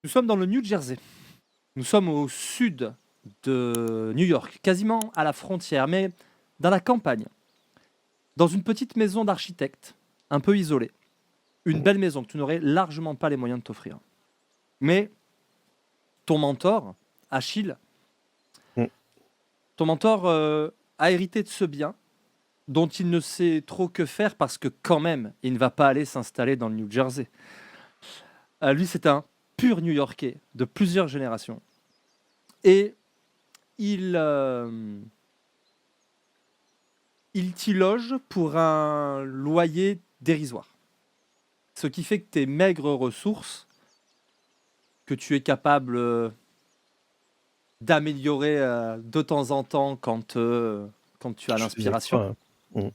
Nous sommes dans le New Jersey. Nous sommes au sud de New York, quasiment à la frontière, mais dans la campagne, dans une petite maison d'architecte, un peu isolée. Une belle maison que tu n'aurais largement pas les moyens de t'offrir. Mais ton mentor, Achille, Mm. ton mentor a hérité de ce bien dont il ne sait trop que faire parce que quand même, il ne va pas aller s'installer dans le New Jersey. Lui, c'est un pur New-Yorkais de plusieurs générations. Et il, il t'y loge pour un loyer dérisoire. Ce qui fait que tes maigres ressources, que tu es capable d'améliorer de temps en temps quand tu as Je fais des l'inspiration. extras, hein. Mm.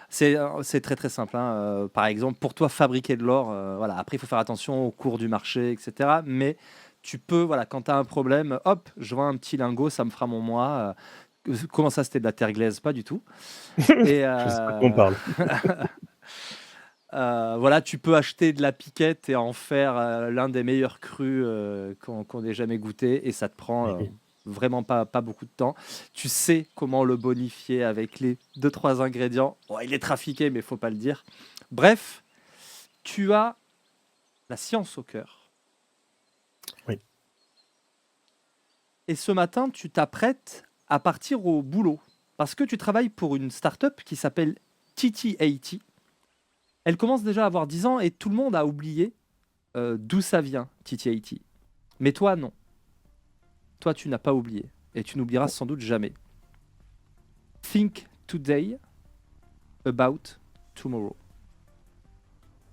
C'est très très simple, hein. Par exemple, pour toi, fabriquer de l'or, voilà. Après, il faut faire attention au cours du marché, etc. Mais tu peux, voilà, quand tu as un problème, hop, je vends un petit lingot, ça me fera mon mois. Comment ça, c'était de la terre glaise? Pas du tout. Et Je sais pas de quoi on parle. voilà, tu peux acheter de la piquette et en faire l'un des meilleurs crus qu'on ait jamais goûté, et ça te prend Oui. vraiment pas beaucoup de temps. Tu sais comment le bonifier avec les deux trois ingrédients. Bon, il est trafiqué, mais faut pas le dire. Bref, tu as la science au cœur. Oui. Et ce matin, tu t'apprêtes à partir au boulot parce que tu travailles pour une start-up qui s'appelle TT80. Elle commence déjà à avoir 10 ans et tout le monde a oublié d'où ça vient, TT80. Mais toi, non. Toi, tu n'as pas oublié. Et tu n'oublieras sans doute jamais. Think today about tomorrow.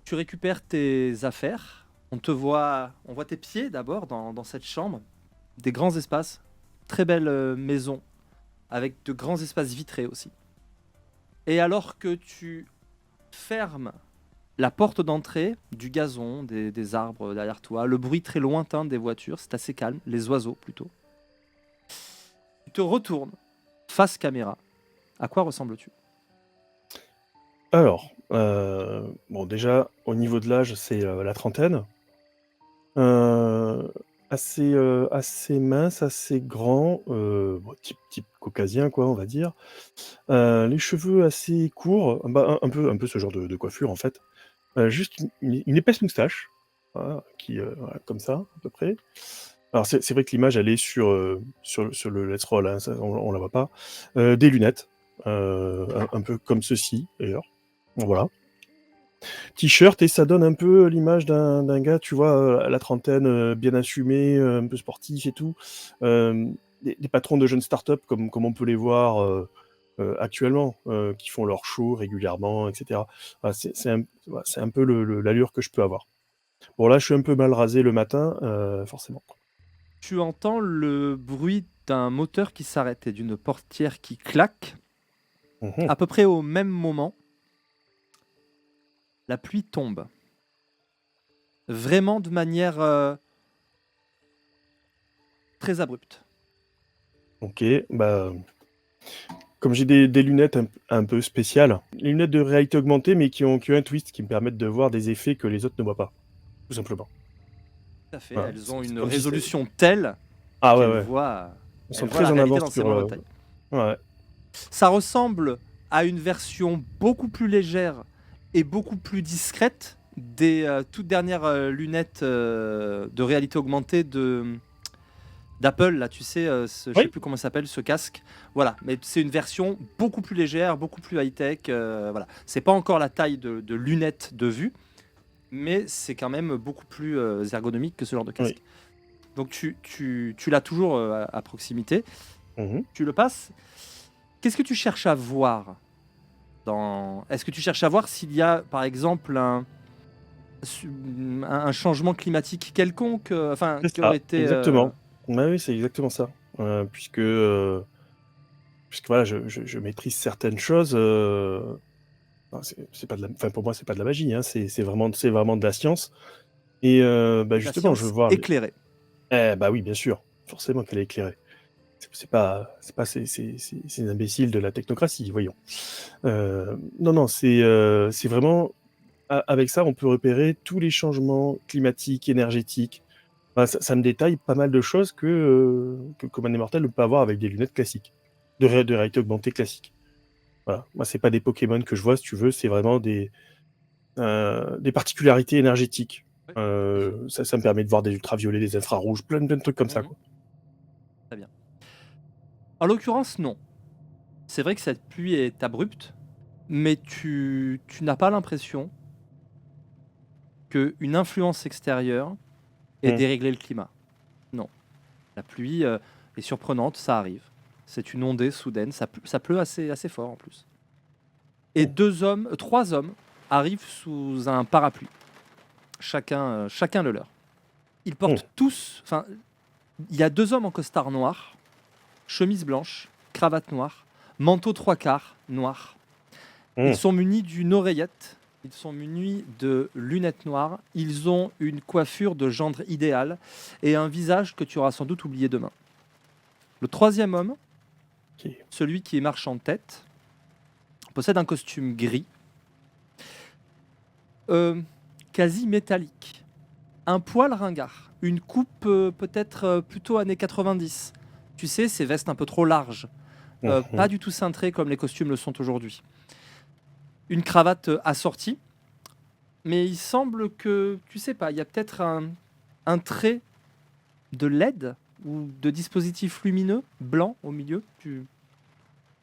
Tu récupères tes affaires. On voit tes pieds d'abord dans cette chambre. Des grands espaces. Très belle maison. Avec de grands espaces vitrés aussi. Et alors que tu fermes la porte d'entrée, du gazon, des arbres derrière toi, le bruit très lointain des voitures, c'est assez calme, les oiseaux plutôt. Tu te retournes, face caméra. À quoi ressembles-tu? Alors, bon déjà, au niveau de l'âge, c'est, la trentaine. Heu, assez mince, assez grand, bon type caucasien quoi, on va dire. Les cheveux assez courts, bah, un peu ce genre de coiffure en fait. Juste une épaisse moustache, voilà, qui, voilà comme ça à peu près. Alors c'est vrai que l'image elle est sur le let's roll, hein, ça on la voit pas. Des lunettes, un peu comme ceci d'ailleurs. Voilà. T-shirt et ça donne un peu l'image d'un gars, tu vois, à la trentaine, bien assumé, un peu sportif et tout. Des patrons de jeunes start-up comme on peut les voir, actuellement, qui font leurs shows régulièrement et cetera. Voilà, c'est un peu l'allure que je peux avoir. Bon là, je suis un peu mal rasé le matin, forcément. Tu entends le bruit d'un moteur qui s'arrête et d'une portière qui claque. Mmh mh. À peu près au même moment, la pluie tombe. Vraiment de manière très abrupte. OK, bah, comme j'ai des lunettes un peu spéciales, les lunettes de réalité augmentée, mais qui ont un twist, qui me permettent de voir des effets que les autres ne voient pas, tout simplement. Tout à fait. Voilà, Elles ont c'est une comme si c'est résolution telle ah ouais, qu'elles ouais, voient, ils elles sont voient très la en réalité avance dans ses sur, moindres détails. ouais, Ça ressemble à une version beaucoup plus légère et beaucoup plus discrète des toutes dernières lunettes de réalité augmentée d'Apple, là, tu sais, je sais oui, plus comment ça s'appelle, ce casque. Voilà, mais c'est une version beaucoup plus légère, beaucoup plus high-tech. Voilà, c'est pas encore la taille de lunettes de vue, mais c'est quand même beaucoup plus ergonomique que ce genre de oui. casque. Donc tu l'as toujours à proximité, Mmh mh. tu le passes. Qu'est-ce que tu cherches à voir dans... Est-ce que tu cherches à voir s'il y a, par exemple, un changement climatique quelconque, enfin, C'est qui aurait ça, été... exactement. Ouais, oui, c'est exactement ça. Puisque voilà, je maîtrise certaines choses, enfin, c'est pas de la enfin, pour moi, c'est pas de la magie, hein, c'est vraiment de la science et bah, de la justement, je veux science voir les éclairée. bah, oui, bien sûr, forcément qu'elle est éclairée. C'est pas ces imbéciles de la technocratie, voyons. Non, non, c'est vraiment a avec ça, on peut repérer tous les changements climatiques, énergétiques, Bah, ça me détaille pas mal de choses que Common des Mortels ne peut avoir avec des lunettes classiques, de réalité augmentée classique. Voilà. Moi, c'est pas des Pokémon que je vois, si tu veux, c'est vraiment des particularités énergétiques. Oui, tout à fait. Ça me permet de voir des ultraviolets, des infrarouges, plein de trucs comme ça, Mhm. quoi. Très bien. En l'occurrence, non. C'est vrai que cette pluie est abrupte, mais tu n'as pas l'impression qu'une influence extérieure ait Mm. déréglé le climat. Non. La pluie est surprenante, ça arrive. C'est une ondée soudaine, ça pleut assez fort en plus. Et Mm. trois hommes arrivent sous un parapluie, chacun le leur. Ils Mm. portent tous, enfin, il y a deux hommes en costard noir, chemise blanche, cravate noire, manteau trois quarts noir. Ils Mm. sont munis d'une oreillette, ils sont munis de lunettes noires, ils ont une coiffure de gendre idéal et un visage que tu auras sans doute oublié demain. Le troisième homme, Ok. celui qui marche en tête, possède un costume gris, euh, quasi métallique, un poil ringard, une coupe peut-être plutôt années 90. Tu sais, ces vestes un peu trop larges, pas Mhm. du tout cintrées comme les costumes le sont aujourd'hui. Une cravate assortie, mais il semble que, tu sais pas, il y a peut-être un trait de LED ou de dispositif lumineux blanc au milieu,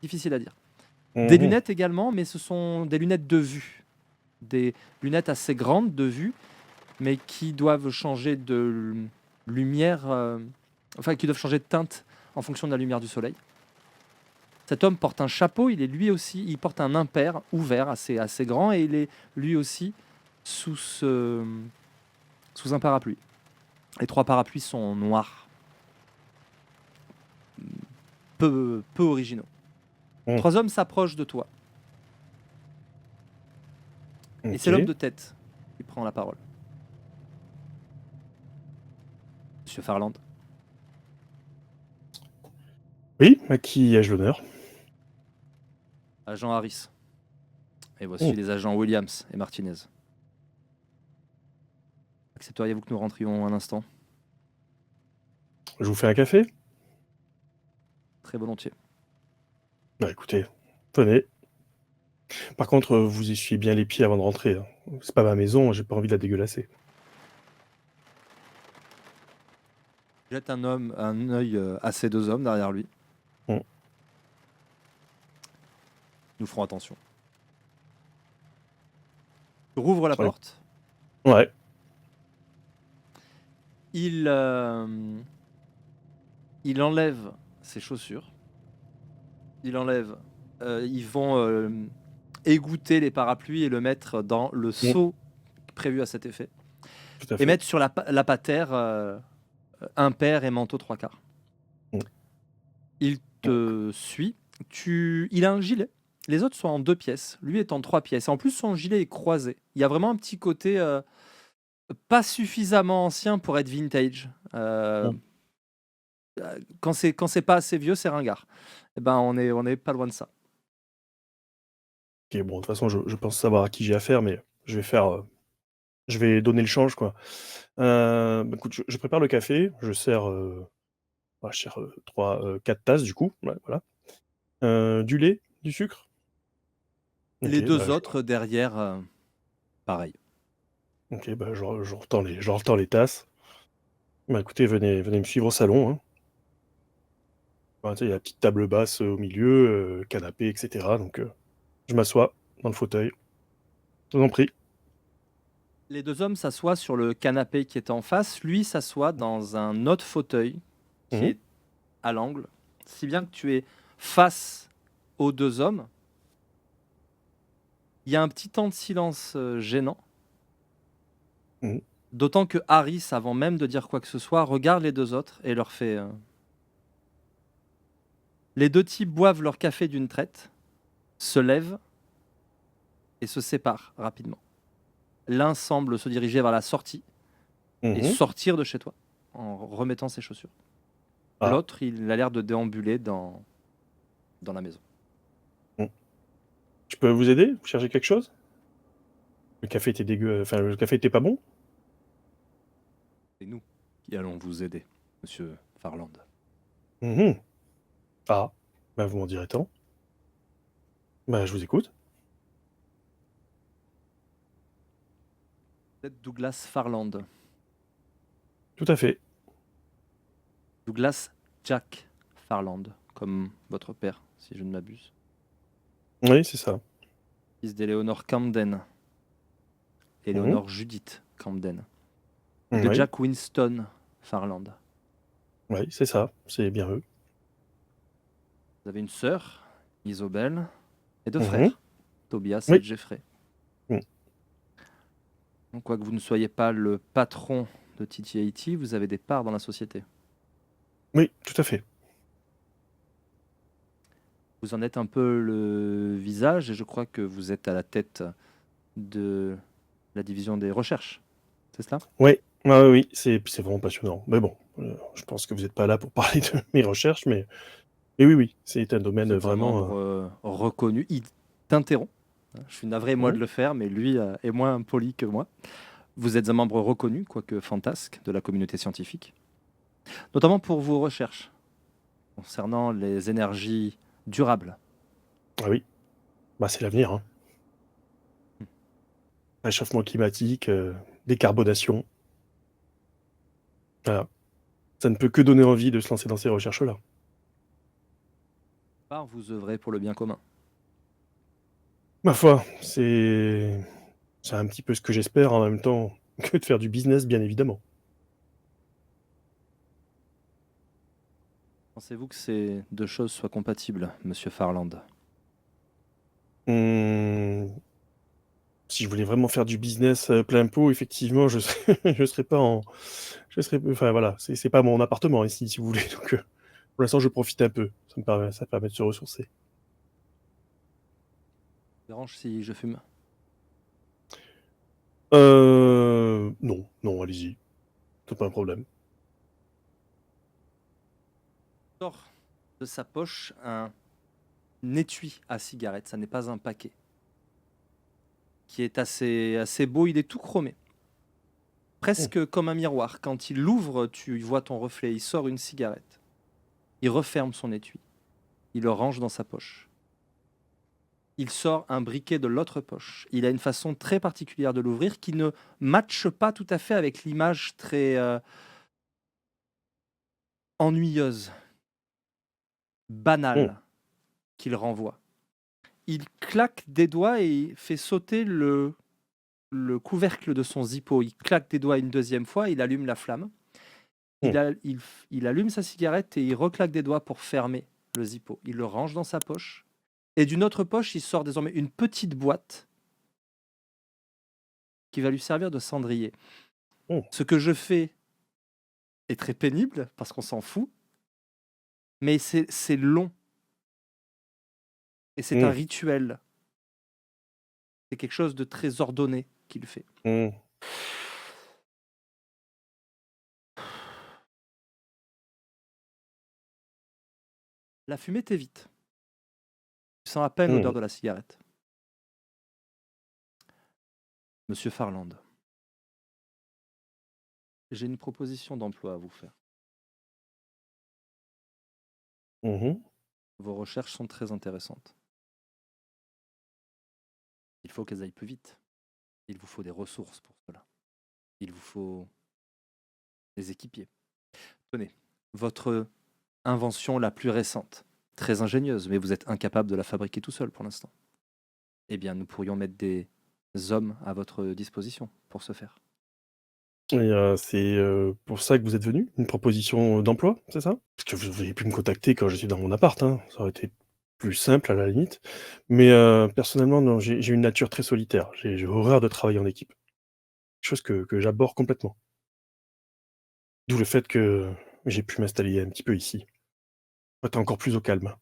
difficile à dire. Des Mhm. lunettes également, mais ce sont des lunettes de vue, des lunettes assez grandes de vue, mais qui doivent changer de lumière, enfin qui doivent changer de teinte en fonction de la lumière du soleil. Cet homme porte un chapeau, il est lui aussi, il porte un impair ouvert, assez grand, et il est lui aussi sous, sous un parapluie. Les trois parapluies sont noirs, peu originaux. Mm. Trois hommes s'approchent de toi, et c'est l'homme Ok. de tête qui prend la parole. Monsieur Farland. Oui, à qui ai-je l'honneur? Agent Harris. Et Mm. voici les agents Williams et Martinez. Accepteriez-vous que nous rentrions un instant? Je vous fais un café? Très volontiers. Bah écoutez, tenez. Par contre, vous essuyez bien les pieds avant de rentrer, hein. C'est pas ma maison, j'ai pas envie de la dégueulasser. Jette un œil à ces deux hommes derrière lui. Mm. Nous ferons attention. Rouvre la Ouais. porte. Ouais. Il, il enlève ses chaussures. Il enlève. Ils vont égoutter les parapluies et le mettre dans le Mm. seau prévu à cet effet. Tout à Et fait. mettre sur la patère impair et manteau trois quarts. Mm. Il Mm. te suit. Il a un gilet. Les autres sont en deux pièces. Lui est en trois pièces. Et en plus, son gilet est croisé. Il y a vraiment un petit côté pas suffisamment ancien pour être vintage. Mm. Quand c'est pas assez vieux, c'est ringard. Eh ben, on est pas loin de ça. Ok, bon, de toute façon, je pense savoir à qui j'ai affaire, mais je vais faire, je vais donner le change, quoi. Bah, écoute, je prépare le café, je sers, bah, je sers, 3, 4 tasses du coup, ouais, voilà. Du lait, du sucre? Les OK, deux bah, je autres derrière, pareil. OK, bah, je retends les tasses. Bah, écoutez, venez me suivre au salon, hein. Bah, tu sais, il y a la petite table basse, au milieu, canapé et cetera, donc je m'assois dans le fauteuil. Je vous en prie. Les deux hommes s'assoient sur le canapé qui est en face. Lui s'assoit dans un autre fauteuil qui Mmh. est à l'angle, si bien que tu es face aux deux hommes. Il y a un petit temps de silence gênant, Mmh. d'autant que Harris, avant même de dire quoi que ce soit, regarde les deux autres et leur fait. Les deux types boivent leur café d'une traite, se lèvent et se séparent rapidement. L'un semble se diriger vers la sortie et Mmh. sortir de chez toi en remettant ses chaussures. Ah. L'autre, il a l'air de déambuler dans la maison. Mmh. Je peux vous aider? Vous cherchez quelque chose? Le café était dégueu, enfin, le café était pas bon? C'est nous qui allons vous aider, monsieur Farland. Mmh. Ah, bah, vous m'en direz tant. Bah, je vous écoute. Vous êtes Douglas Farland. Tout à fait. Douglas Jack Farland, comme votre père, si je ne m'abuse. Oui, c'est ça. Fils d'Éléonore Camden. Mmh. Éléonore Judith Camden. Et de Oui, Jack Winston Farland. oui, c'est ça, c'est bien eux. Vous avez une sœur, Isobel, et deux Mmh. frères, Tobias et Oui. Jeffrey. Mmh. Donc, quoique vous ne soyez pas le patron de TT80, vous avez des parts dans la société. Oui, tout à fait. Vous en êtes un peu le visage et je crois que vous êtes à la tête de la division des recherches. C'est cela? Ouais. Ah oui, oui, c'est vraiment passionnant. Mais bon, je pense que vous êtes pas là pour parler de mes recherches, mais oui, oui, c'est un Vous domaine êtes un vraiment, membre reconnu. Il t'interrompt. Je suis navré, moi, mmh. de le faire, mais lui est moins poli que moi. Vous êtes un membre reconnu, quoique fantasque, de la communauté scientifique, notamment pour vos recherches concernant les énergies durables. Ah oui, bah, c'est l'avenir, hein. Réchauffement climatique, décarbonation, voilà. Ça ne peut que donner envie de se lancer dans ces recherches-là. Par vous œuvrez pour le bien commun. Ma foi, c'est un petit peu ce que j'espère en même temps que de faire du business, bien évidemment. Pensez-vous que ces deux choses soient compatibles, monsieur Farland? Mmh, si je voulais vraiment faire du business, plein pot, effectivement, je serais je serais pas en je serais enfin voilà, c'est pas mon appartement ici, si vous voulez, donc pour l'instant, je profite un peu. Ça me permet de se ressourcer. Dérange si je fume? Non, non, allez-y, c'est pas un problème. Sort de sa poche un étui à cigarette, ça n'est pas un paquet, qui est assez beau, il est tout chromé. Mmh, Presque comme un miroir. Quand il l'ouvre, tu vois ton reflet, il sort une cigarette. Il referme son étui, il le range dans sa poche. Il sort un briquet de l'autre poche. Il a une façon très particulière de l'ouvrir qui ne matche pas tout à fait avec l'image très ennuyeuse, mmh, banale qu'il renvoie. Il claque des doigts et fait sauter le couvercle de son zippo. Il claque des doigts une deuxième fois, il allume la flamme. mmh, Il allume sa cigarette et il reclaque des doigts pour fermer le zippo. Il le range dans sa poche. Et d'une autre poche, il sort désormais une petite boîte qui va lui servir de cendrier. mmh, Ce que je fais est très pénible parce qu'on s'en fout, mais c'est long et c'est un mmh, rituel. C'est quelque chose de très ordonné qu'il fait. mmh, La fumée t'évite. Tu sens à peine mmh. l'odeur de la cigarette. Monsieur Farland, j'ai une proposition d'emploi à vous faire. Mmh. Vos recherches sont très intéressantes. Il faut qu'elles aillent plus vite. Il vous faut des ressources pour cela. Il vous faut des équipiers. Tenez, votre invention la plus récente, très ingénieuse, mais vous êtes incapable de la fabriquer tout seul pour l'instant. Eh bien, nous pourrions mettre des hommes à votre disposition pour ce faire. Et c'est, pour ça que vous êtes venu? Une proposition, d'emploi, c'est ça? Parce que vous auriez pu me contacter quand j'étais dans mon appart, hein, ça aurait été plus simple à la limite. Mais personnellement, non, j'ai une nature très solitaire. J'ai horreur de travailler en équipe. Chose que j'abhorre complètement. D'où le fait que j'ai pu m'installer un petit peu ici, pour être encore plus au calme.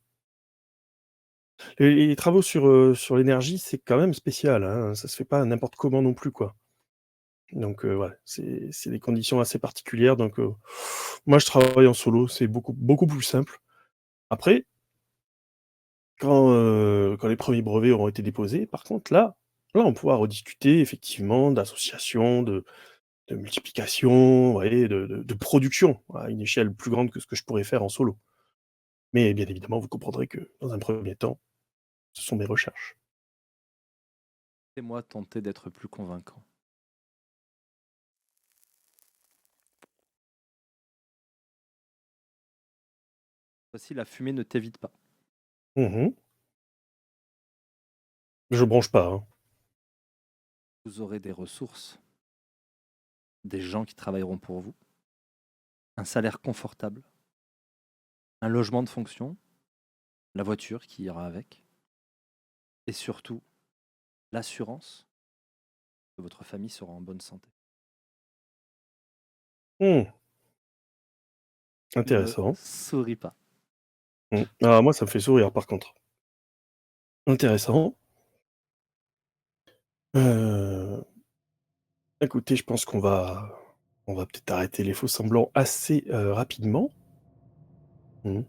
Les travaux sur l'énergie, c'est quand même spécial, hein, ça se fait pas n'importe comment non plus, quoi. Donc ouais, c'est des conditions assez particulières donc moi je travaille en solo, c'est beaucoup plus simple. Après, quand les premiers brevets auront été déposés, par contre là, on pourra rediscuter effectivement d'associations, de multiplication, vous voyez, de production à une échelle plus grande que ce que je pourrais faire en solo. Mais bien évidemment, vous comprendrez que dans un premier temps, ce sont mes recherches. Laissez-moi tenter d'être plus convaincant. Voici, la fumée ne t'évite pas. Mmh. Je bronche pas, hein. Vous aurez des ressources, des gens qui travailleront pour vous, un salaire confortable, un logement de fonction, la voiture qui ira avec, et surtout l'assurance que votre famille sera en bonne santé. Mmh, Ne me intéressant. souris pas. Mmh. Ah moi, ça me fait sourire par contre. Intéressant. Heu, écoutez, je pense qu'on va peut-être arrêter les faux semblants assez, rapidement.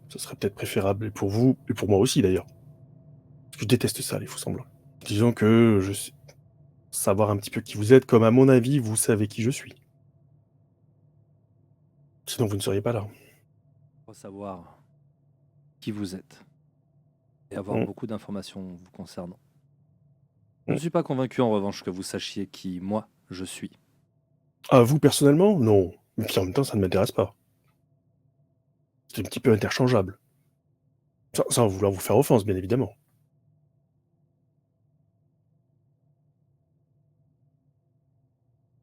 Ce serait peut-être préférable et pour vous et pour moi aussi d'ailleurs. Parce que je déteste ça, les faux semblants. Disons que je sais savoir un petit peu qui vous êtes, comme à mon avis, vous savez qui je suis. Sinon vous ne seriez pas là. Faut savoir qui vous êtes et avoir Mmh, beaucoup d'informations vous concernant. Je ne mmh. suis pas convaincu en revanche que vous sachiez qui moi je suis. Ah vous personnellement? Non. Mais puis en même temps, ça ne m'intéresse pas. C'est un petit peu interchangeable. Sans vouloir vous faire offense, bien évidemment.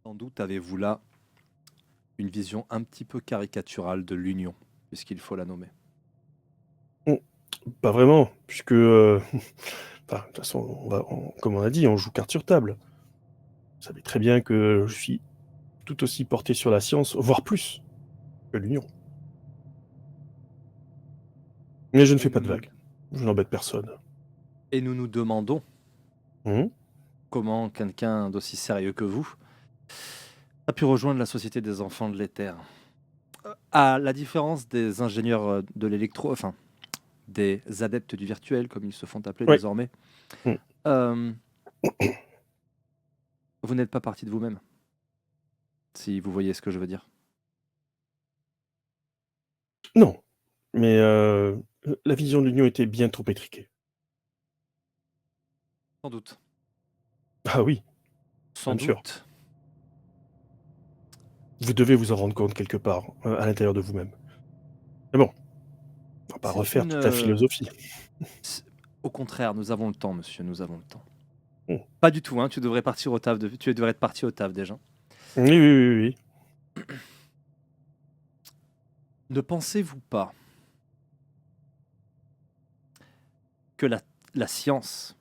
Sans doute avez-vous là une vision un petit peu caricaturale de l'union, puisqu'il faut la nommer. Mmh, pas vraiment, puisque, enfin, de toute façon, comme on a dit, on joue carte sur table. Vous savez très bien que je suis tout aussi porté sur la science, voire plus, que l'union. Mais je ne Et fais pas nous de nous, vagues. Je n'embête personne. et nous nous demandons Mmh. comment quelqu'un d'aussi sérieux que vous a pu rejoindre la Société des enfants de l'Éther. À la différence des ingénieurs de l'électro, enfin des adeptes du virtuel, comme ils se font appeler Oui. désormais, Mmh. euh, vous n'êtes pas parti de vous-même, si vous voyez ce que je veux dire. Non, mais la vision de l'union était bien trop étriquée. Sans doute. Ah oui, Sans même sûr. doute. Vous devez vous en rendre compte quelque part, à l'intérieur de vous-même. Mais bon, on va pas C'est refaire une. toute la philosophie. C'est- Au contraire, nous avons le temps, monsieur, nous avons le temps. Mmh. Pas du tout, hein, tu devrais partir au taf, tu devrais être parti au taf déjà. Oui, oui, oui, oui, oui. Ne pensez-vous pas que la science,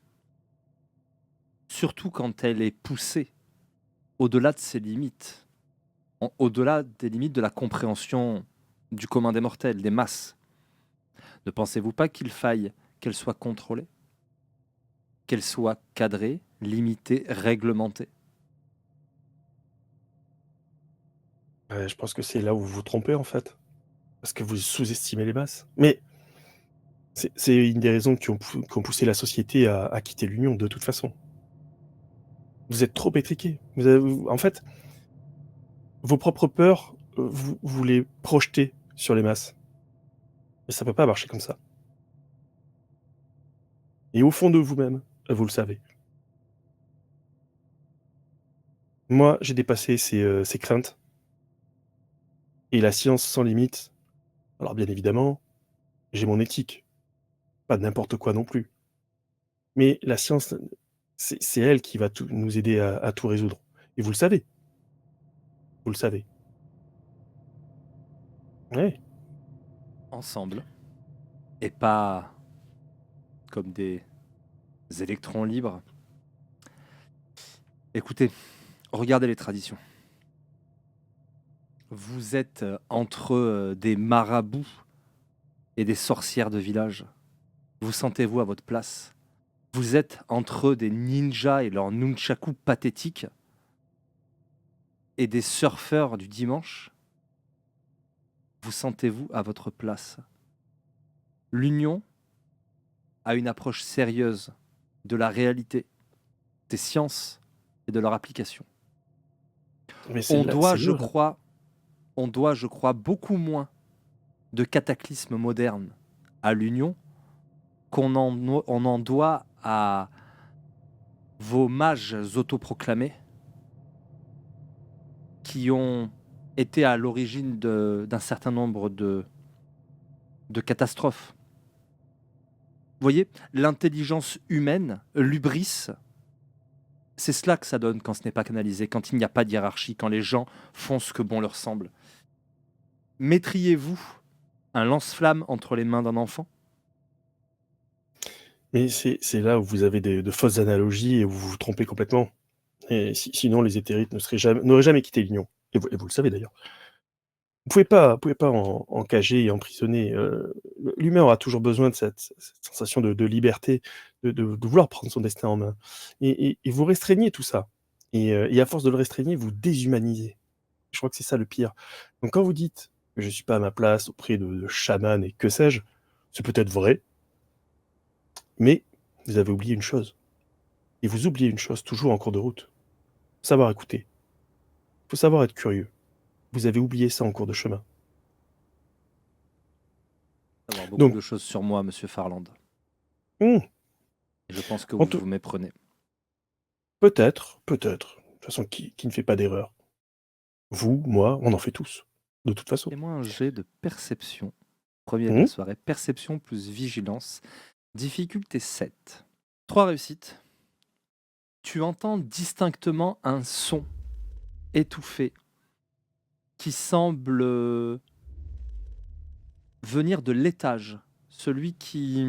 surtout quand elle est poussée au-delà de ses limites, au-delà des limites de la compréhension du commun des mortels, des masses, ne pensez-vous pas qu'il faille qu'elle soit contrôlée, qu'elle soit cadrée, limitée, réglementée? Je pense que c'est là où vous vous trompez, en fait, parce que vous sous-estimez les masses. Mais c'est une des raisons qui ont poussé la société à quitter l'union, de toute façon. Vous êtes trop étriqués. En fait, vos propres peurs, vous les projetez sur les masses. Et ça peut pas marcher comme ça. Et au fond de vous-même, vous le savez. Moi, j'ai dépassé ces craintes et la science sans limite, alors bien évidemment, j'ai mon éthique, pas n'importe quoi non plus. Mais la science, c'est elle qui va tout nous aider à tout résoudre. Et vous le savez. Ouais. Ensemble, et pas comme des électrons libres. Écoutez, regardez les traditions. Vous êtes entre des marabouts et des sorcières de village. Vous sentez-vous à votre place? Vous êtes entre des ninjas et leurs nunchakus pathétiques et des surfeurs du dimanche. Vous sentez-vous à votre place? L'union a une approche sérieuse de la réalité, des sciences et de leur application. Mais On doit, c'est je le là. crois, on doit, je crois, beaucoup moins de cataclysmes modernes à l'Union on en doit à vos mages autoproclamés qui ont été à l'origine d'un certain nombre de catastrophes. Vous voyez, l'intelligence humaine, l'hubris, c'est cela que ça donne quand ce n'est pas canalisé, quand il n'y a pas de hiérarchie, quand les gens font ce que bon leur semble. Mettriez-vous un lance-flamme entre les mains d'un enfant? Mais c'est là où vous avez de fausses analogies et où vous vous trompez complètement. Et sinon les Éthérites n'auraient jamais quitté l'Union et vous le savez d'ailleurs. Vous pouvez pas encager et emprisonner, l'humain aura toujours besoin de cette sensation de liberté, de vouloir prendre son destin en main et vous restreignez tout ça et à force de le restreigner, vous déshumanisez. Je crois que c'est ça le pire. Donc quand vous dites que je suis pas à ma place auprès de chamans et que sais-je, c'est peut-être vrai, mais vous avez oublié une chose et vous oubliez une chose toujours en cours de route, faut savoir écouter, faut savoir être curieux. Vous avez oublié ça en cours de chemin. Avoir beaucoup Donc de choses sur moi, monsieur Farland. mmh, Et je pense que en vous tout vous méprenez. peut-être, peut-être. De toute façon, qui ne fait pas d'erreur? Vous, moi, on en fait tous, de toute façon. Fais-moi un jet de perception. Premier de la Mmh. soirée. Perception plus vigilance. Difficulté 7. 3 réussites. Tu entends distinctement un son étouffé qui semble venir de l'étage. Celui Qui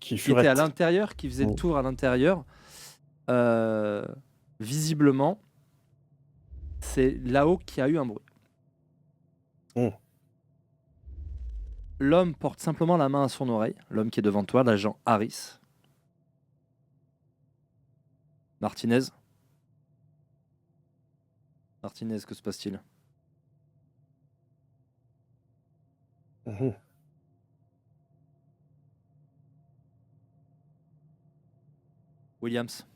qui était à furette. l'intérieur, qui faisait le Mmh. tour à l'intérieur. Euh, Visiblement, c'est là-haut qu'il y a eu un bruit. Mmh. L'homme porte simplement la main à son oreille. L'homme qui est devant toi, l'agent Harris. Martinez. Martinez, que se passe-t-il? Mmh. Williams,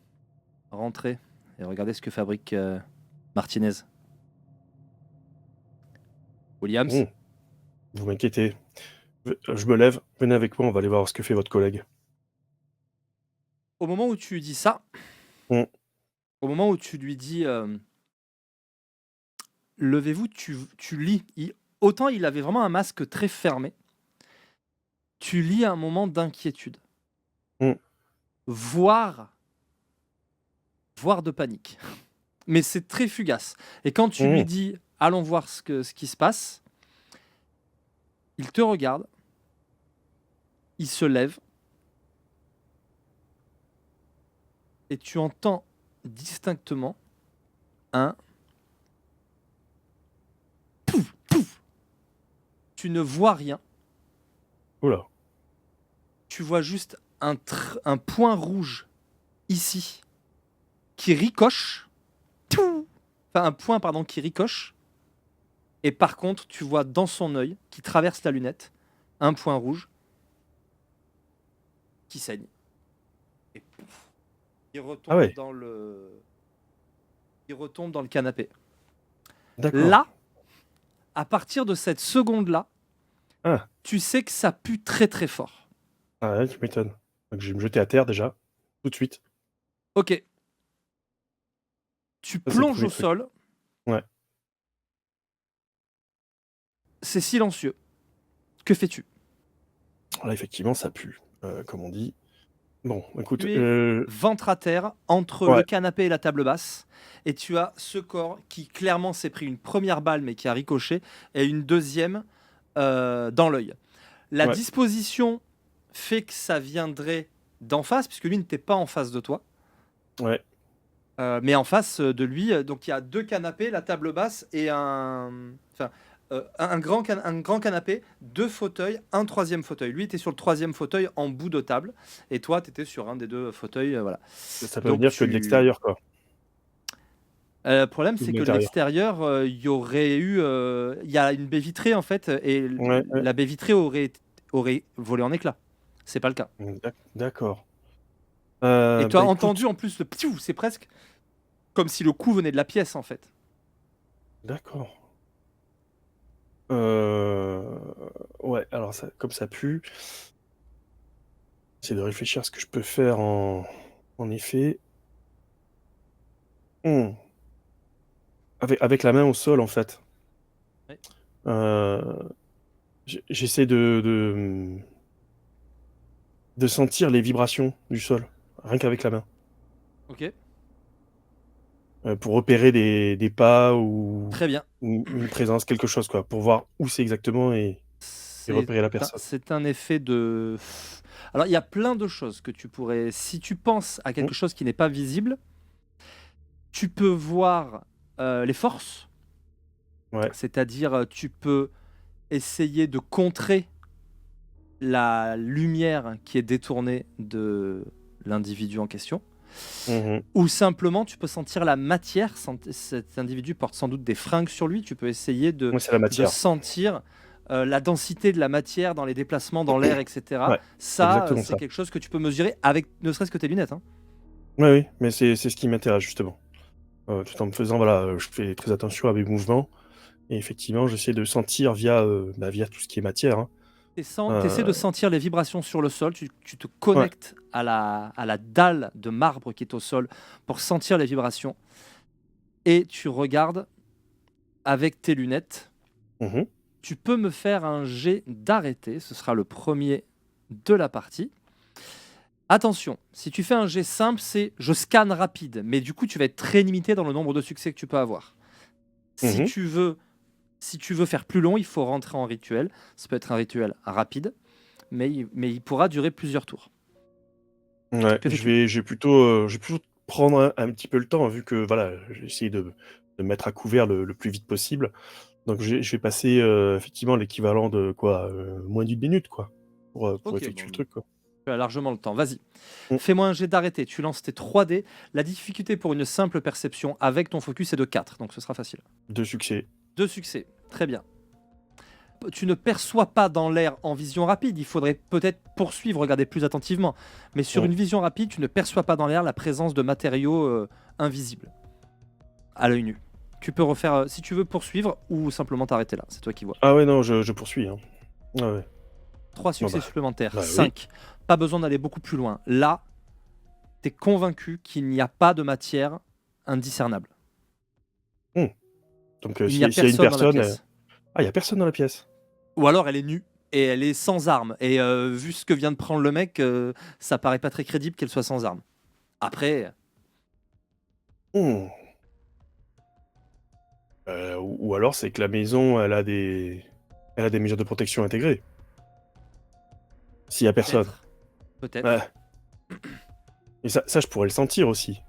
rentrez et regardez ce que fabrique Martinez. Williams, Mmh. Vous m'inquiétez. Je me lève, venez avec moi, on va aller voir ce que fait votre collègue. au moment où tu dis ça, Mmh. au moment où tu lui dis levez-vous, tu lis. Autant il avait vraiment un masque très fermé, tu lis un moment d'inquiétude, Mmh. voire, voire de panique. Mais c'est très fugace. Et quand tu lui Mmh. dis allons voir ce qui se passe, il te regarde, il se lève, et tu entends distinctement un pouf, pouf. Tu ne vois rien, Ouh là. tu vois juste un point rouge ici qui ricoche. Enfin, un point, pardon, qui ricoche. Et par contre, tu vois dans son œil, qui traverse la lunette, un point rouge qui saigne. Et pouf, il Ah retombe ouais, dans le, il retombe dans le canapé. d'accord. Là, à partir de cette seconde-là, Ah! tu sais que ça pue très très fort. Ah ouais, tu m'étonnes. Donc je vais me jeter à terre déjà, tout de suite. Ok, tu Ça, c'est le plonges premier au truc. sol, Ouais. c'est silencieux. Que fais-tu? Là, effectivement, ça pue, comme on dit. Bon, écoute, Tu es ventre à terre entre le ouais, canapé et la table basse, et tu as ce corps qui clairement s'est pris une première balle mais qui a ricoché, et une deuxième dans l'œil. La ouais, disposition fait que ça viendrait d'en face, puisque lui n'était pas en face de toi, ouais, mais en face de lui, donc il y a deux canapés, la table basse et enfin, un grand canapé, deux fauteuils, un troisième fauteuil. Lui était sur le troisième fauteuil en bout de table, et toi, tu étais sur un des deux fauteuils. Voilà. ça peut Donc venir que de tu... l'extérieur, quoi, Le problème, ou c'est de que de l'intérieur. l'extérieur, il y aurait eu... Il y a une baie vitrée, en fait, et Ouais, ouais. la baie vitrée aurait volé en éclats. C'est pas le cas. D'accord. Et tu as Bah, écoute entendu en plus le ptiou, c'est presque comme si le coup venait de la pièce en fait. d'accord. Heu, ouais, alors ça comme ça pue, j'essaie de réfléchir à ce que je peux faire en effet. Mmh, avec la main au sol, en fait. Oui. Heu, j'essaie de sentir les vibrations du sol, rien qu'avec la main, Ok, pour repérer des pas ou très bien. une présence, quelque chose, quoi, pour voir où c'est exactement et C'est repérer la personne. c'est un effet de. Alors il y a plein de choses que tu pourrais. Si tu penses à Mmh, quelque chose qui n'est pas visible, tu peux voir les forces, ouais. c'est-à-dire tu peux essayer de contrer la lumière qui est détournée de l'individu en question. Mmh mh. Ou simplement, tu peux sentir la matière. Cet individu porte sans doute des fringues sur lui. Tu peux essayer Moi, c'est la de matière. sentir la densité de la matière dans les déplacements dans l'air, etc. Ouais, Ça, exactement c'est ça. quelque chose que tu peux mesurer avec ne serait-ce que tes lunettes, hein. Oui, oui, mais c'est ce qui m'intéresse justement. Tout en me faisant voilà, je fais très attention à mes mouvements et effectivement, j'essaie de sentir via, bah, via tout ce qui est matière, hein. Tu essaies de Heu, sentir les vibrations sur le sol. Tu te ouais. connectes à la dalle de marbre qui est au sol pour sentir les vibrations. Et tu regardes avec tes lunettes. Mmh mh. Tu peux me faire un jet d'arrêté. Ce sera le premier de la partie. Attention, si tu fais un jet simple, c'est je scanne rapide, mais du coup, tu vas être très limité dans le nombre de succès que tu peux avoir. Mmh Si mh. tu veux, si tu veux faire plus long, il faut rentrer en rituel. Ça peut être un rituel rapide, mais il pourra durer plusieurs tours. Ouais, Que fais-tu? je vais plutôt prendre un petit peu le temps vu que voilà, j'ai essayé de me mettre à couvert le plus vite possible. Donc je vais passer, effectivement l'équivalent de quoi, moins d'une minute quoi, pour Ok, effectuer le bon, truc quoi. tu as largement le temps. Vas-y. Mmh. Fais-moi un jet d'arrêté. Tu lances tes 3 dés. La difficulté pour une simple perception avec ton focus est de 4, donc ce sera facile. 2 succès. 2 succès. Très bien. Tu ne perçois pas dans l'air en vision rapide. Il faudrait peut-être poursuivre, regarder plus attentivement. Mais sur Mmh. une vision rapide, tu ne perçois pas dans l'air la présence de matériaux invisibles à l'œil nu. Tu peux refaire si tu veux poursuivre ou simplement t'arrêter là. C'est toi qui vois. Ah ouais, non, je poursuis, hein. Ouais, ouais. 3 Non, succès bah supplémentaires. bah oui. 5. Pas besoin d'aller beaucoup plus loin. Là, tu es convaincu qu'il n'y a pas de matière indiscernable. Mmh. Donc Il n'y a s'il y a une personne dans la personne, pièce. ah, il y a personne dans la pièce? Ou alors elle est nue et elle est sans armes. Et vu ce que vient de prendre le mec, ça paraît pas très crédible qu'elle soit sans armes. Après, Mmh. Ou alors c'est que la maison, elle a des mesures de protection intégrées. S'il y a personne. peut-être, peut-être. Ouais, et ça je pourrais le sentir aussi,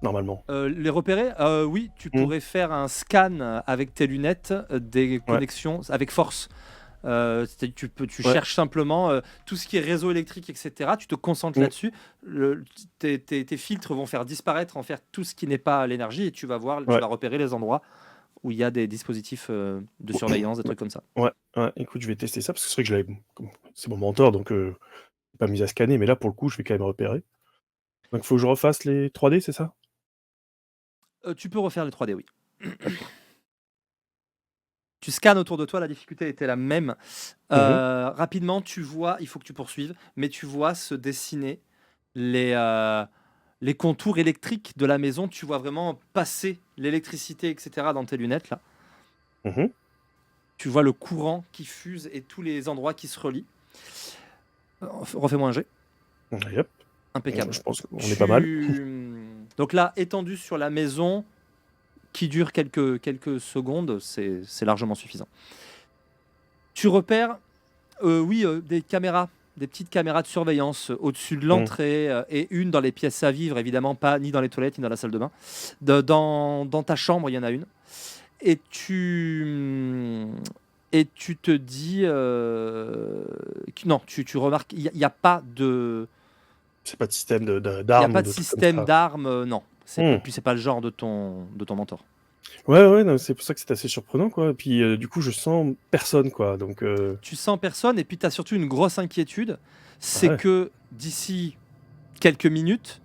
normalement. Les repérer? Oui, tu Mmh. pourrais faire un scan avec tes lunettes, des Ouais, connexions avec force. C'est tu ouais, cherches simplement, tout ce qui est réseau électrique et cetera, tu te concentres mmh, là-dessus. Tes filtres vont faire disparaître, en faire tout ce qui n'est pas l'énergie et tu ouais. vas repérer les endroits où il y a des dispositifs, de surveillance, des Bah, trucs comme ça. ouais, ouais, écoute, je vais tester ça parce que c'est vrai que je l'avais c'est mon mentor donc pas mis à scanner, mais là pour le coup, je vais quand même repérer. Donc faut que je refasse les 3D, c'est ça? Tu peux refaire les 3D, oui. D'accord. Tu scannes autour de toi, la difficulté était la même. Mmh mh. Rapidement, tu vois il faut que tu poursuives, mais tu vois se dessiner les, heu, les contours électriques de la maison. Tu vois vraiment passer l'électricité et cetera dans tes lunettes là. Mmh. Tu vois le courant qui fuse et tous les endroits qui se relient. Refais-moi un jet. Allez hop, je Impeccable. pense qu'on est pas mal. Donc là, étendu sur la maison qui dure quelques secondes, c'est largement suffisant. Tu repères oui, des caméras, des petites caméras de surveillance, au-dessus de Mmh. l'entrée, et une dans les pièces à vivre, évidemment pas ni dans les toilettes, ni dans la salle de bain. Dans ta chambre, il y en a une et tu te dis, que non, tu remarques, il y a pas de C'est pas de système il y a d'armes pas ou de de trucs comme système ça? d'armes, non. Mmh. C'est pas le genre de ton mentor. Ouais, ouais, non, c'est pour ça que c'est assez surprenant, quoi. Et puis, du coup, je sens personne, quoi, donc Tu sens personne et puis tu as surtout une grosse inquiétude, c'est ouais. que d'ici quelques minutes,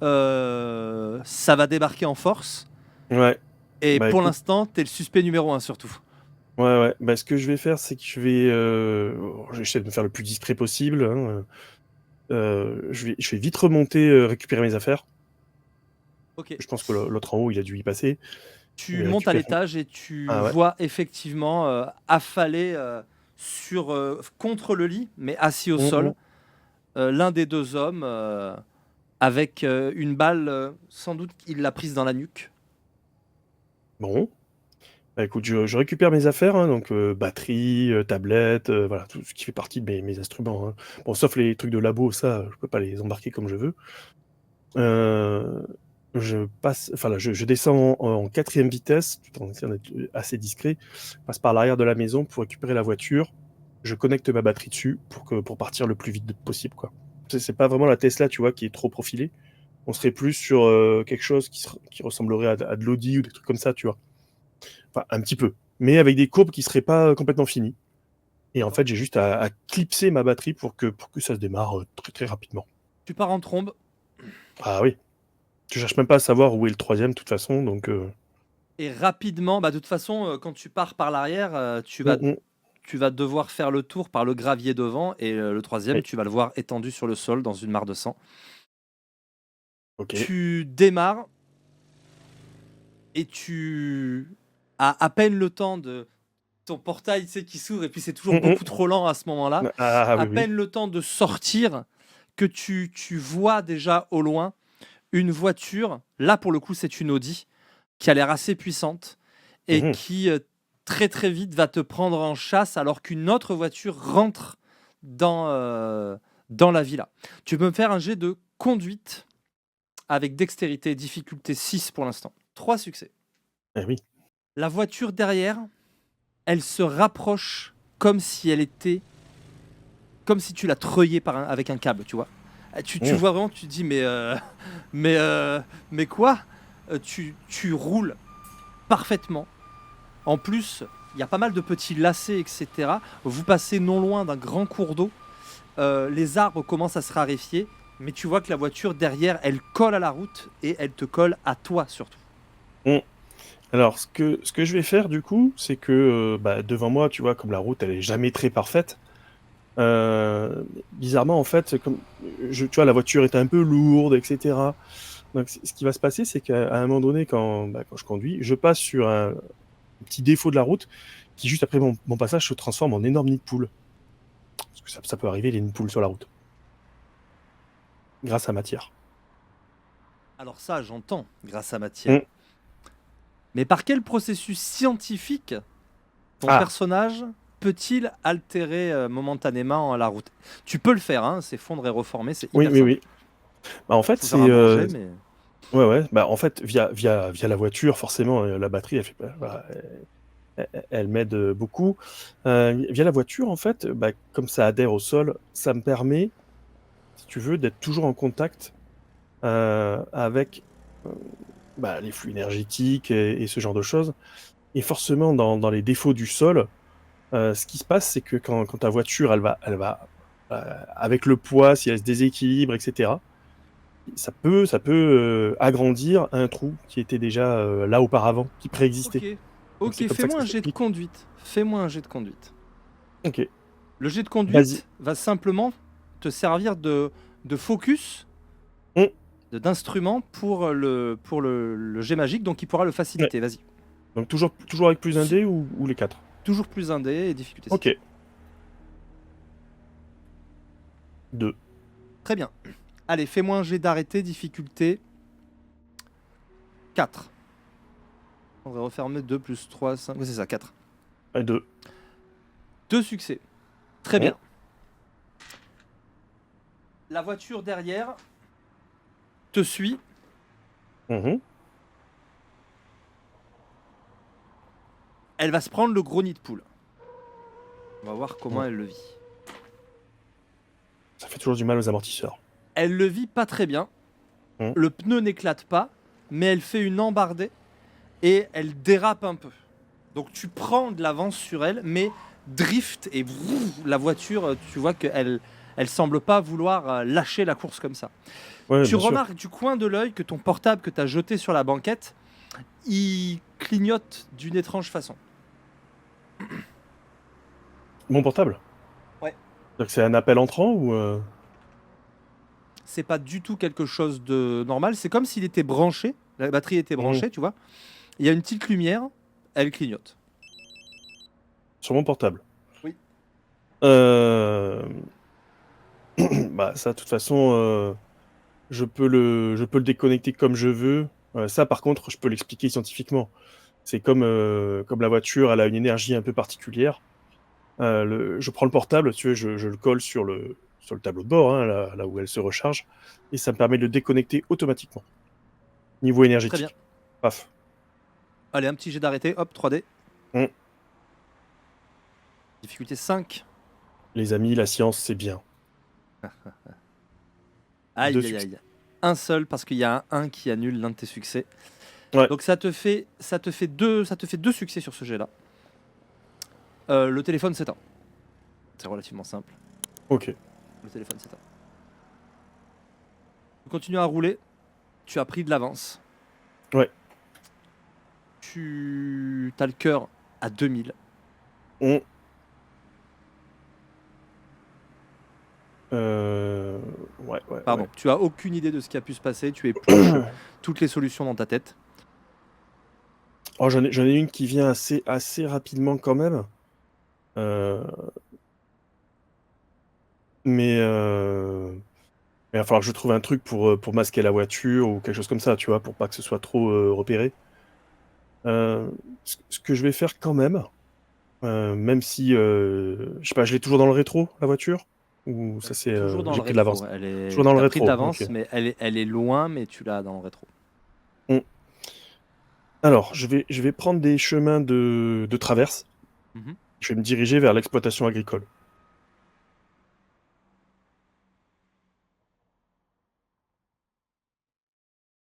ça va débarquer en force. Ouais. Et Bah pour écoute, l'instant, t'es le suspect numéro 1 surtout. ouais. Bah, ce que je vais faire, c'est que j'essaie de me faire le plus discret possible, hein. Je vais vite remonter, récupérer mes affaires. Ok. Je pense que l'autre en haut, il a dû y passer. Je Tu vais montes à récupérer. l'étage et tu Ah ouais. vois effectivement affalé contre le lit, mais assis au sol, Mmh. l'un des deux hommes avec une balle, sans doute il l'a prise dans la nuque. Bon, bah, écoute, je récupère mes affaires, hein, donc batterie, tablette, voilà, tout ce qui fait partie de mes instruments, hein. Bon, sauf les trucs de labo, ça, je peux pas les embarquer comme je veux. Heu, enfin là, je descends en 4e vitesse, tout en essayant d'être, assez discret. Je passe par l'arrière de la maison pour récupérer la voiture. Je connecte ma batterie dessus pour partir le plus vite possible, quoi. C'est pas vraiment la Tesla, tu vois, qui est trop profilée. On serait plus sur, quelque chose qui ressemblerait à de l'Audi ou des trucs comme ça, tu vois? Enfin, un petit peu, mais avec des courbes qui seraient pas, complètement finies et en fait, j'ai juste à clipser ma batterie pour que ça se démarre, très, très rapidement. Tu pars en trombe Ah oui, je cherche même pas à savoir où est le troisième de toute façon, donc et rapidement, bah, de toute façon, quand tu pars par l'arrière, mmh mh. tu vas devoir faire le tour par le gravier devant et le troisième, Oui, tu vas le voir étendu sur le sol dans une mare de sang. OK. Tu démarres et tu as à peine le temps de ton portail, tu sais, qui s'ouvre et puis c'est toujours Mmh beaucoup mh. trop lent à ce moment-là. Ah À oui, oui. peine le temps de sortir que tu vois déjà au loin une voiture, là pour le coup c'est une Audi, qui a l'air assez puissante et Mmh mh. qui très très vite va te prendre en chasse alors qu'une autre voiture rentre dans la villa. Tu peux me faire un jet de conduite avec dextérité, difficulté 6 pour l'instant. 3 succès. Eh oui. La voiture derrière, elle se rapproche comme si elle était, comme si tu la treuillais avec un câble, tu vois. Tu Mmh. vois vraiment, tu te dis mais, mais quoi. Tu roules parfaitement. En plus, il y a pas mal de petits lacets, etc. Vous passez non loin d'un grand cours d'eau. Les arbres commencent à se raréfier, mais tu vois que la voiture derrière, elle colle à la route et elle te colle à toi surtout. Mmh. Alors ce que je vais faire du coup, c'est que, bah, devant moi, tu vois, comme la route, elle est jamais très parfaite, bizarrement, en fait, c'est comme tu vois, la voiture est un peu lourde et cetera. Donc ce qui va se passer, c'est qu'à un moment donné, quand je conduis, je passe sur un petit défaut de la route qui, juste après mon passage, se transforme en énorme nid de poule. Parce que ça peut arriver, les nids de poules sur la route, grâce à Matière. Alors ça, j'entends, grâce à Matière. Mmh. Mais par quel processus scientifique ton Ah! personnage peut-il altérer momentanément la route? Tu peux le faire, hein, c'est fondre et reformer, c'est Oui, hyper oui, simple. oui. Bah, en fait, Faut faire un bon jet, mais ouais, bah, en fait, via la voiture, forcément, la batterie, elle fait pas voilà, elle m'aide, beaucoup. Via la voiture, en fait, bah, comme ça adhère au sol, ça me permet, si tu veux, d'être toujours en contact, avec, heu, bah, les flux énergétiques et ce genre de choses et forcément dans les défauts du sol, ce qui se passe, c'est que quand ta voiture, avec le poids, si elle se déséquilibre et cetera, ça peut agrandir un trou qui était déjà, là auparavant, qui ok. préexistait. Donc c'est Ok, comme ça que fais-moi ça un jet de s'explique. conduite. Fais-moi un jet de conduite. OK. Le jet de Vas-y. conduite va simplement te servir de focus, Mmh. d'instrument pour le jet magique, donc il pourra le Ouais. faciliter. Vas-y. Donc toujours avec plus un Si- dé ou les 4. Toujours plus un dé et difficulté 6. OK. 2. Très bien. Allez, fais-moi un jet d'arrêté, difficulté 4. On va refermer 2 plus 3, 5. Oui, c'est ça, 4. Et 2. 2 succès. Très Mmh. bien. La voiture derrière te suit. Mmh mh. Elle va se prendre le gros nid de poule. On va voir comment Mmh. elle le vit. Ça fait toujours du mal aux amortisseurs. Elle le vit pas très bien. Mmh. Le pneu n'éclate pas, mais elle fait une embardée et elle dérape un peu. Donc tu prends de l'avance sur elle, mais drift et la voiture, tu vois qu'elle Elle semble pas vouloir lâcher la course comme ça. Ouais, Tu bien sûr. remarques du coin de l'œil que ton portable que tu as jeté sur la banquette, il clignote d'une étrange façon. Mon portable? Ouais. C'est-à-dire que c'est un appel entrant ou C'est pas du tout quelque chose de normal. C'est comme s'il était branché. La batterie était Mmh. branchée, tu vois. Il y a une petite lumière, elle clignote. Sur mon portable? Oui. Hem, bah, ça, de toute façon, je peux le déconnecter comme je veux. Ça, par contre, je peux l'expliquer scientifiquement. C'est comme la voiture, elle a une énergie un peu particulière. Je prends le portable, si tu veux, je le colle sur le tableau de bord, hein, là où elle se recharge, et ça me permet de le déconnecter automatiquement. Niveau Très bien. énergétique. Paf. Allez, un petit jet d'arrêté. Hop, 3D. Mmh. Difficulté 5. Les amis, la science, c'est bien. 2 Aïe, aïe, succès. aïe. Un seul parce qu'il y a un 1 qui annule l'un de tes succès. Ouais. Donc ça te fait deux succès sur ce jet-là. Le téléphone s'éteint. C'est relativement simple. OK. Le téléphone s'éteint. Tu continues à rouler. Tu as pris de l'avance. Ouais. Tu as le cœur à 2000. Mmh. Ouais, Pardon, ouais. tu as aucune idée de ce qui a pu se passer. Tu épluches toutes les solutions dans ta tête. Oh, j'en ai une qui vient assez rapidement quand même. Heu, mais il va falloir que je trouve un truc pour masquer la voiture ou quelque chose comme ça, tu vois? Pour pas que ce soit trop, repéré. Ce que je vais faire quand même, même si, je sais pas, je l'ai toujours dans le rétro, la voiture? Ou ça c'est, Toujours dans j'ai le pris de l'avance? rétro. Toujours dans Tu le as pris de rétro, OK. l'avance, mais elle est loin, mais tu l'as dans le rétro. Mmh. Alors, je vais prendre des chemins de traverse. Mhm. Je vais me diriger vers l'exploitation agricole.